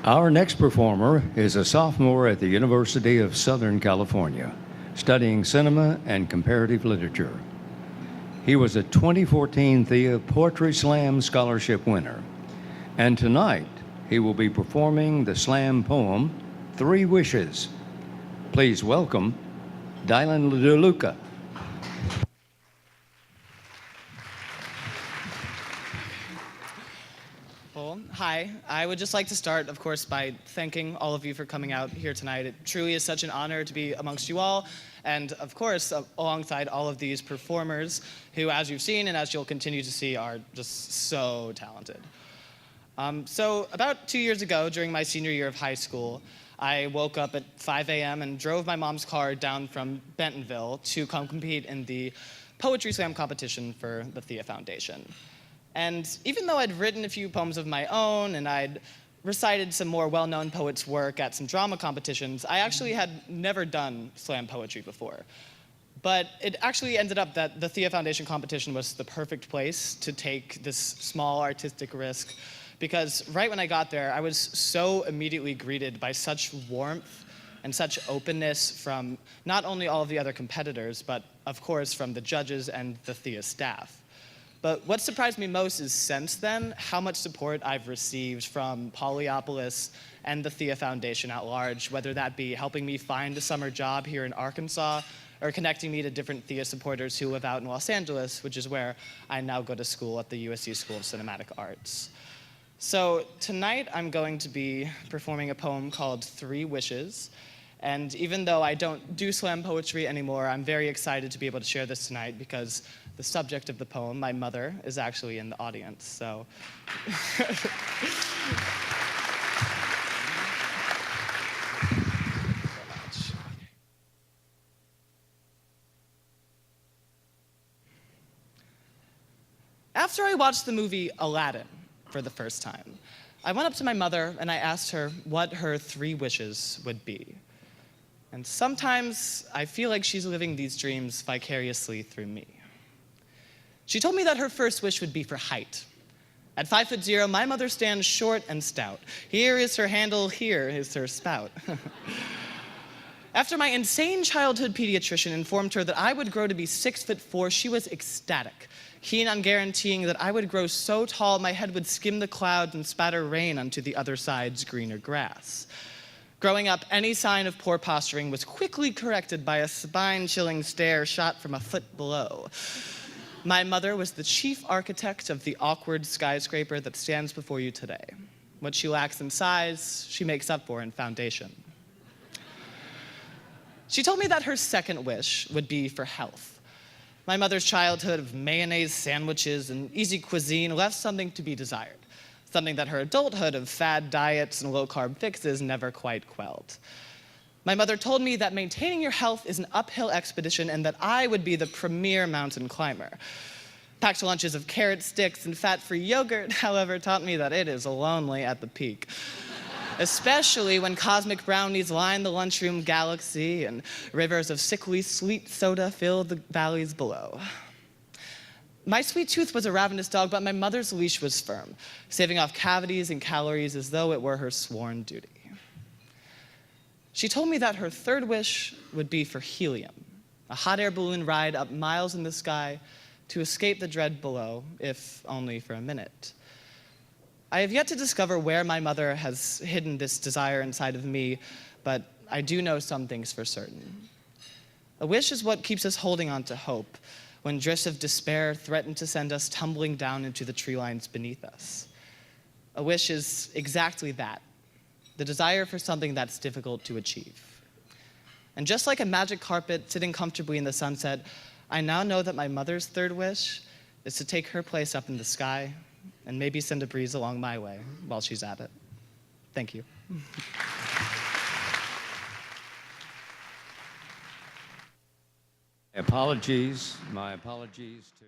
Our next performer is a sophomore at the University of Southern California, studying cinema and comparative literature. He was a 2014 Thea Poetry Slam Scholarship winner, and tonight he will be performing the slam poem, 3 Wishes. Please welcome Deluca. Well, hi. I would just like to start, of course, by thanking all of you for coming out here tonight. It truly is such an honor to be amongst you all, and of course, alongside all of these performers who, as you've seen and as you'll continue to see, are just so talented. So about 2 years ago, during my senior year of high school, I woke up at 5 a.m. and drove my mom's car down from Bentonville to come compete in the Poetry Slam competition for the Thea Foundation. And even though I'd written a few poems of my own and I'd recited some more well-known poets' work at some drama competitions, I actually had never done slam poetry before. But it actually ended up that the Thea Foundation competition was the perfect place to take this small artistic risk, because right when I got there, I was so immediately greeted by such warmth and such openness from not only all of the other competitors, but of course from the judges and the Thea staff. But what surprised me most is since then, how much support I've received from Polyopolis and the Thea Foundation at large, whether that be helping me find a summer job here in Arkansas, or connecting me to different Thea supporters who live out in Los Angeles, which is where I now go to school at the USC School of Cinematic Arts. So tonight I'm going to be performing a poem called 3 Wishes. And even though I don't do slam poetry anymore, I'm very excited to be able to share this tonight because the subject of the poem, my mother, is actually in the audience, so. After I watched the movie Aladdin for the first time, I went up to my mother and I asked her what her 3 wishes would be. And sometimes I feel like she's living these dreams vicariously through me. She told me that her first wish would be for height. At 5'0", my mother stands short and stout. Here is her handle, here is her spout. After my insane childhood pediatrician informed her that I would grow to be 6'4", she was ecstatic, keen on guaranteeing that I would grow so tall my head would skim the clouds and spatter rain onto the other side's greener grass. Growing up, any sign of poor posturing was quickly corrected by a spine-chilling stare shot from a foot below. My mother was the chief architect of the awkward skyscraper that stands before you today. What she lacks in size, she makes up for in foundation. She told me that her second wish would be for health. My mother's childhood of mayonnaise sandwiches and easy cuisine left something to be desired, something that her adulthood of fad diets and low-carb fixes never quite quelled. My mother told me that maintaining your health is an uphill expedition and that I would be the premier mountain climber. Packed lunches of carrot sticks and fat-free yogurt, however, taught me that it is lonely at the peak, especially when cosmic brownies line the lunchroom galaxy and rivers of sickly sweet soda fill the valleys below. My sweet tooth was a ravenous dog, but my mother's leash was firm, saving off cavities and calories as though it were her sworn duty. She told me that her third wish would be for helium, a hot air balloon ride up miles in the sky to escape the dread below, if only for a minute. I have yet to discover where my mother has hidden this desire inside of me, but I do know some things for certain. A wish is what keeps us holding on to hope when drifts of despair threaten to send us tumbling down into the tree lines beneath us. A wish is exactly that, the desire for something that's difficult to achieve. And just like a magic carpet sitting comfortably in the sunset, I now know that my mother's third wish is to take her place up in the sky and maybe send a breeze along my way while she's at it. Thank you. My apologies to